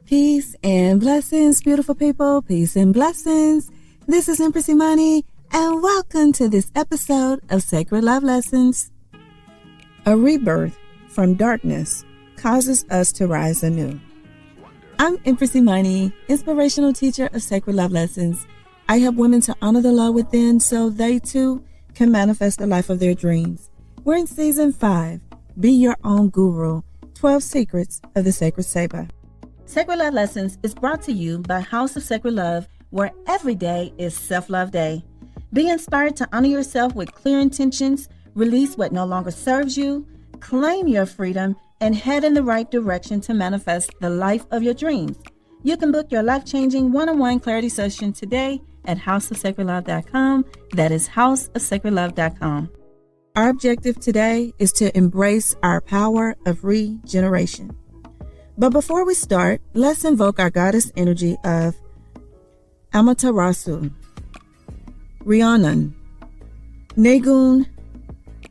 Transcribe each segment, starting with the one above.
Peace and blessings, beautiful people. Peace and blessings. This is Empress Imani, and welcome to this episode of Sacred Love Lessons. A rebirth from darkness causes us to rise anew. I'm Empress Imani, inspirational teacher of Sacred Love Lessons. I help women to honor the love within so they too can manifest the life of their dreams. We're in season 5, Be Your Own Guru, 12 Secrets of the Sacred Saber. Sacred Love Lessons is brought to you by House of Sacred Love, where every day is Self-Love Day. Be inspired to honor yourself with clear intentions, release what no longer serves you, claim your freedom, and head in the right direction to manifest the life of your dreams. You can book your life-changing one-on-one clarity session today at houseofsacredlove.com. That is houseofsacredlove.com. Our objective today is to embrace our power of regeneration. But before we start, let's invoke our goddess energy of Amaterasu, Rhiannon, Negun,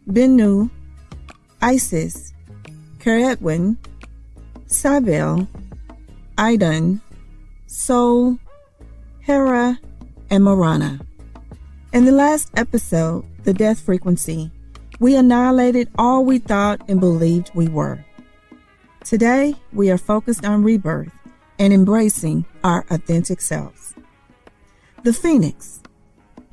Bennu, Isis, Keretwin, Cybele, Idun, Sol, Hera, and Marana. In the last episode, The Death Frequency, we annihilated all we thought and believed we were. Today, we are focused on rebirth and embracing our authentic selves. The Phoenix,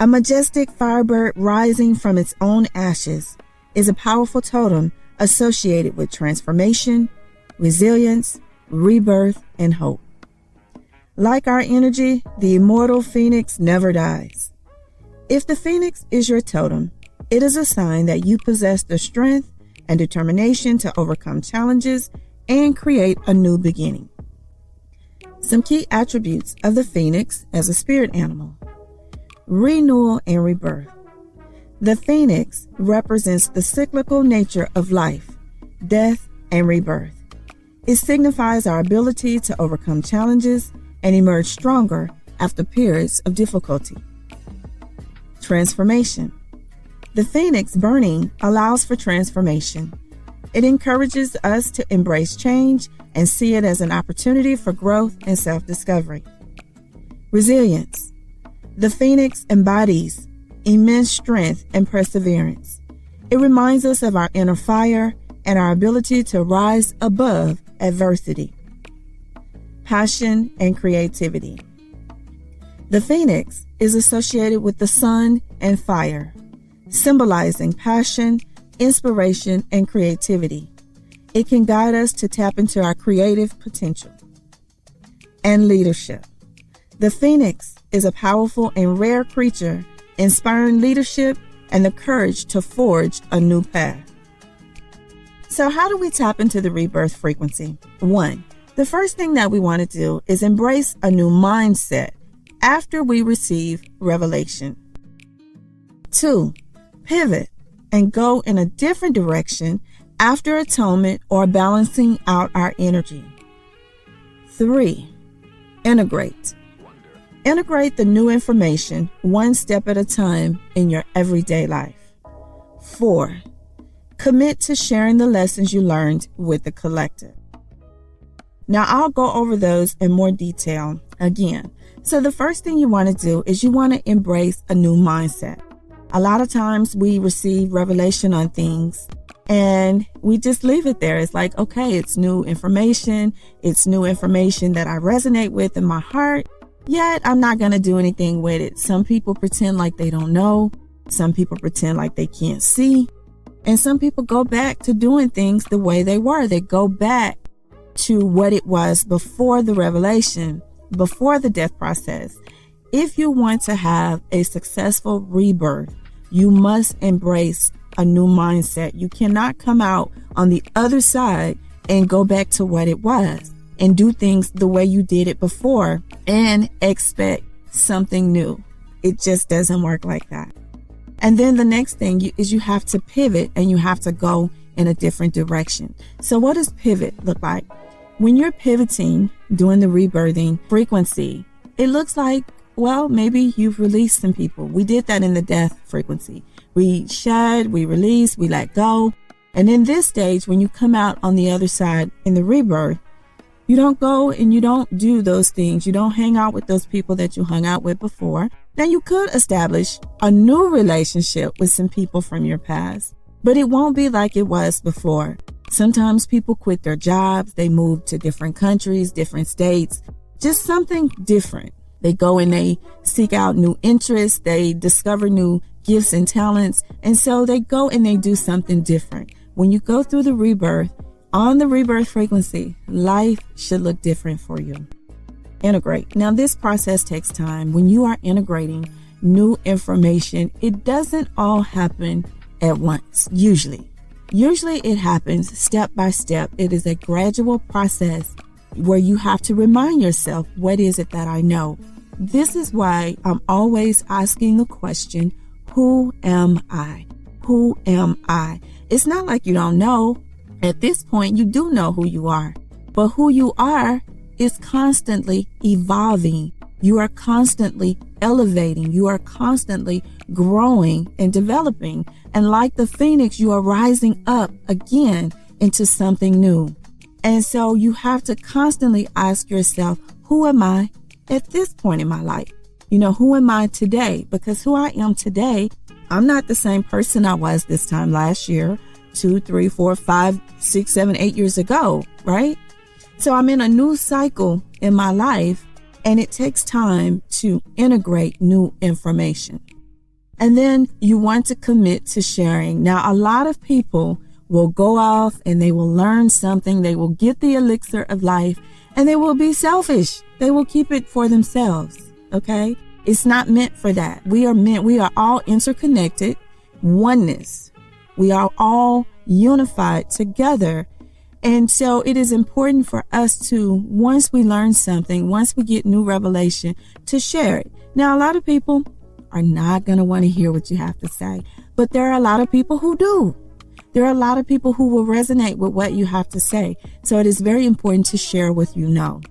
a majestic firebird rising from its own ashes, is a powerful totem associated with transformation, resilience, rebirth, and hope. Like our energy, the immortal Phoenix never dies. If the Phoenix is your totem, it is a sign that you possess the strength and determination to overcome challenges and create a new beginning. Some key attributes of the Phoenix as a spirit animal: renewal and rebirth. The Phoenix represents the cyclical nature of life, death, and rebirth. It signifies our ability to overcome challenges and emerge stronger after periods of difficulty. Transformation. The Phoenix burning allows for transformation. It encourages us to embrace change and see it as an opportunity for growth and self-discovery. Resilience. The Phoenix embodies immense strength and perseverance. It reminds us of our inner fire and our ability to rise above adversity. Passion and creativity. The Phoenix is associated with the sun and fire, symbolizing passion, inspiration, and creativity. It can guide us to tap into our creative potential. And leadership. The Phoenix is a powerful and rare creature, inspiring leadership and the courage to forge a new path. So how do we tap into the rebirth frequency? 1. The first thing that we want to do is embrace a new mindset after we receive revelation. 2. Pivot and go in a different direction after atonement or balancing out our energy. 3. Integrate. Integrate the new information one step at a time in your everyday life. 4. Commit to sharing the lessons you learned with the collective. Now, I'll go over those in more detail again. So the first thing you want to do is you want to embrace a new mindset. A lot of times we receive revelation on things and we just leave it there. It's like, okay, it's new information. It's new information that I resonate with in my heart, yet I'm not going to do anything with it. Some people pretend like they don't know. Some people pretend like they can't see. And some people go back to doing things the way they were. They go back to what it was before the revelation, before the death process. If you want to have a successful rebirth, you must embrace a new mindset. You cannot come out on the other side and go back to what it was and do things the way you did it before and expect something new. It just doesn't work like that. And then the next thing is you have to pivot and you have to go in a different direction. So what does pivot look like? When you're pivoting, doing the rebirthing frequency, it looks like, well, maybe you've released some people. We did that in the death frequency. We shed, we release, we let go. And in this stage, when you come out on the other side in the rebirth, You don't go and you don't do those things. You don't hang out with those people that you hung out with before. Now, you could establish a new relationship with some people from your past, but it won't be like it was before. Sometimes people quit their jobs. They move to different countries, different states, just something different. They go and they seek out new interests. They discover new gifts and talents. And so they go and they do something different. When you go through the rebirth, on the rebirth frequency, life should look different for you. Integrate. Now, this process takes time. When you are integrating new information, it doesn't all happen at once, usually. Usually it happens step by step. It is a gradual process where you have to remind yourself, what is it that I know? This is why I'm always asking the question, who am I? Who am I? It's not like you don't know. At this point, you do know who you are. But who you are is constantly evolving. You are constantly elevating. You are constantly growing and developing. And like the phoenix, you are rising up again into something new. And so you have to constantly ask yourself, who am I at this point in my life? Who am I today? Because who I am today, I'm not the same person I was this time last year, 2, 3, 4, 5, 6, 7, 8 years ago, right? So I'm in a new cycle in my life, and it takes time to integrate new information. And then you want to commit to sharing. Now, a lot of people will go off and they will learn something. They will get the elixir of life and they will be selfish. They will keep it for themselves. Okay. It's not meant for that. We are all interconnected, oneness. We are all unified together. And so it is important for us to, once we learn something, once we get new revelation, to share it. Now, a lot of people are not going to want to hear what you have to say, but there are a lot of people who do. There are a lot of people who will resonate with what you have to say. So it is very important to share what you know.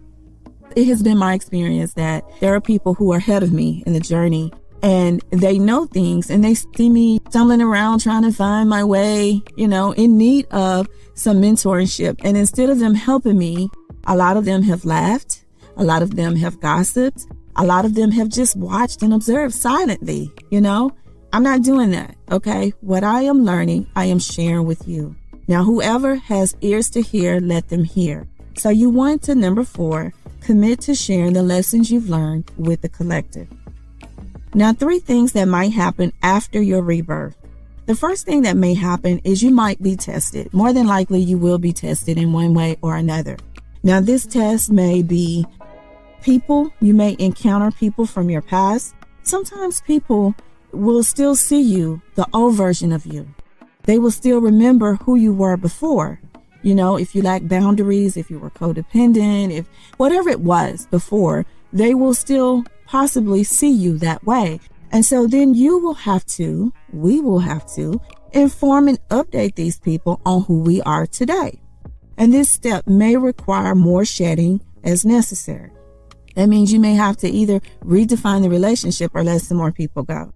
It has been my experience that there are people who are ahead of me in the journey, and they know things and they see me stumbling around trying to find my way, in need of some mentorship. And instead of them helping me, a lot of them have laughed. A lot of them have gossiped. A lot of them have just watched and observed silently. I'm not doing that. Okay. What I am learning, I am sharing with you. Now, whoever has ears to hear, let them hear. So you want to, number 4, commit to sharing the lessons you've learned with the collective. Now, 3 things that might happen after your rebirth. The first thing that may happen is you might be tested. More than likely, you will be tested in one way or another. Now, this test may be people. You may encounter people from your past. Sometimes people will still see you, the old version of you. They will still remember who you were before. If you lack boundaries, if you were codependent, if whatever it was before, they will still possibly see you that way. And so then we will have to inform and update these people on who we are today. And this step may require more shedding as necessary. That means you may have to either redefine the relationship or let some more people go.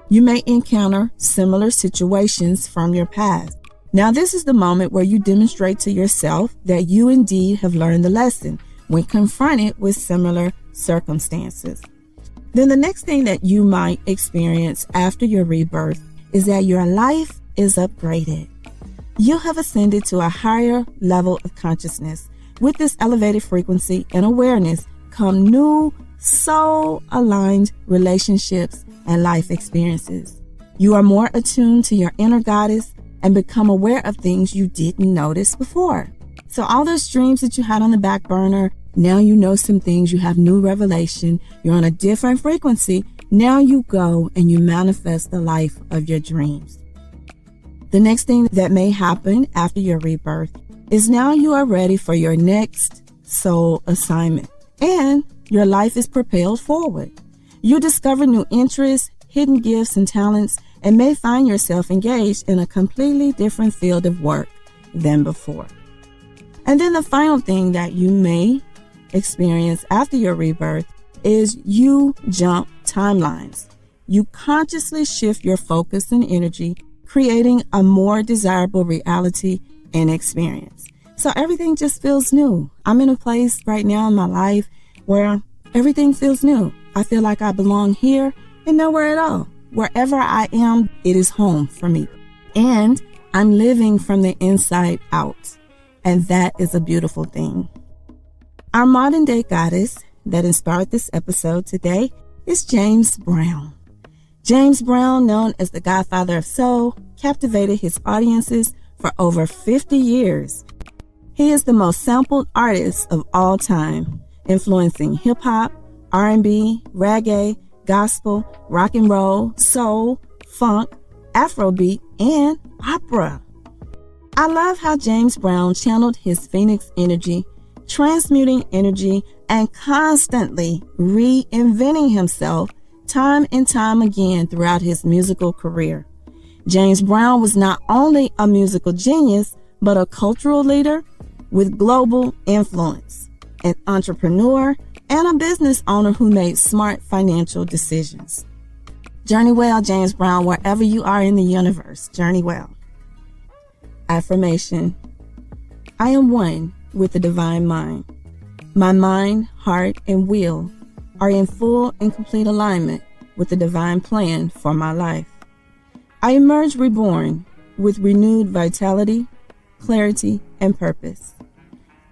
You may encounter similar situations from your past. Now, this is the moment where you demonstrate to yourself that you indeed have learned the lesson when confronted with similar circumstances. Then the next thing that you might experience after your rebirth is that your life is upgraded. You have ascended to a higher level of consciousness. With this elevated frequency and awareness come new soul-aligned relationships and life experiences. You are more attuned to your inner goddess and become aware of things you didn't notice before. So all those dreams that you had on the back burner, now you know some things, you have new revelation, you're on a different frequency. Now you go and you manifest the life of your dreams. The next thing that may happen after your rebirth is now you are ready for your next soul assignment and your life is propelled forward. You discover new interests, hidden gifts and talents, and may find yourself engaged in a completely different field of work than before. And then the final thing that you may experience after your rebirth is you jump timelines. You consciously shift your focus and energy, creating a more desirable reality and experience. So everything just feels new. I'm in a place right now in my life where everything feels new. I feel like I belong here and nowhere at all. Wherever I am, it is home for me. And I'm living from the inside out. And that is a beautiful thing. Our modern day goddess that inspired this episode today is James Brown. James Brown, known as the Godfather of Soul, captivated his audiences for over 50 years. He is the most sampled artist of all time, influencing hip-hop, R&B, reggae, gospel, rock and roll, soul, funk, Afrobeat, and opera. I love how James Brown channeled his Phoenix energy, transmuting energy and constantly reinventing himself time and time again throughout his musical career. James Brown was not only a musical genius, but a cultural leader with global influence, an entrepreneur, and a business owner who made smart financial decisions. Journey well, James Brown, wherever you are in the universe. Journey well. Affirmation. I am one with the divine mind. My mind, heart, and will are in full and complete alignment with the divine plan for my life. I emerge reborn with renewed vitality, clarity, and purpose.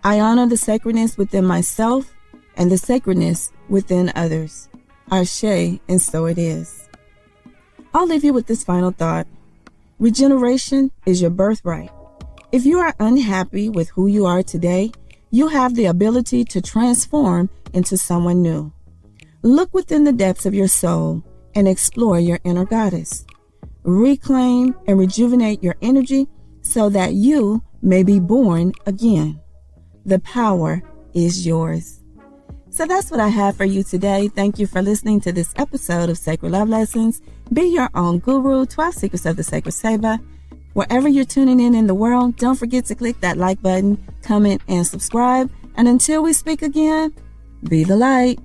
I honor the sacredness within myself and the sacredness within others. Ashe, and so it is. I'll leave you with this final thought. Regeneration is your birthright. If you are unhappy with who you are today, you have the ability to transform into someone new. Look within the depths of your soul and explore your inner goddess. Reclaim and rejuvenate your energy so that you may be born again. The power is yours. So that's what I have for you today. Thank you for listening to this episode of Sacred Love Lessons. Be your own guru, 12 Secrets of the Sacred Saber. Wherever you're tuning in the world, don't forget to click that like button, comment, and subscribe. And until we speak again, be the light.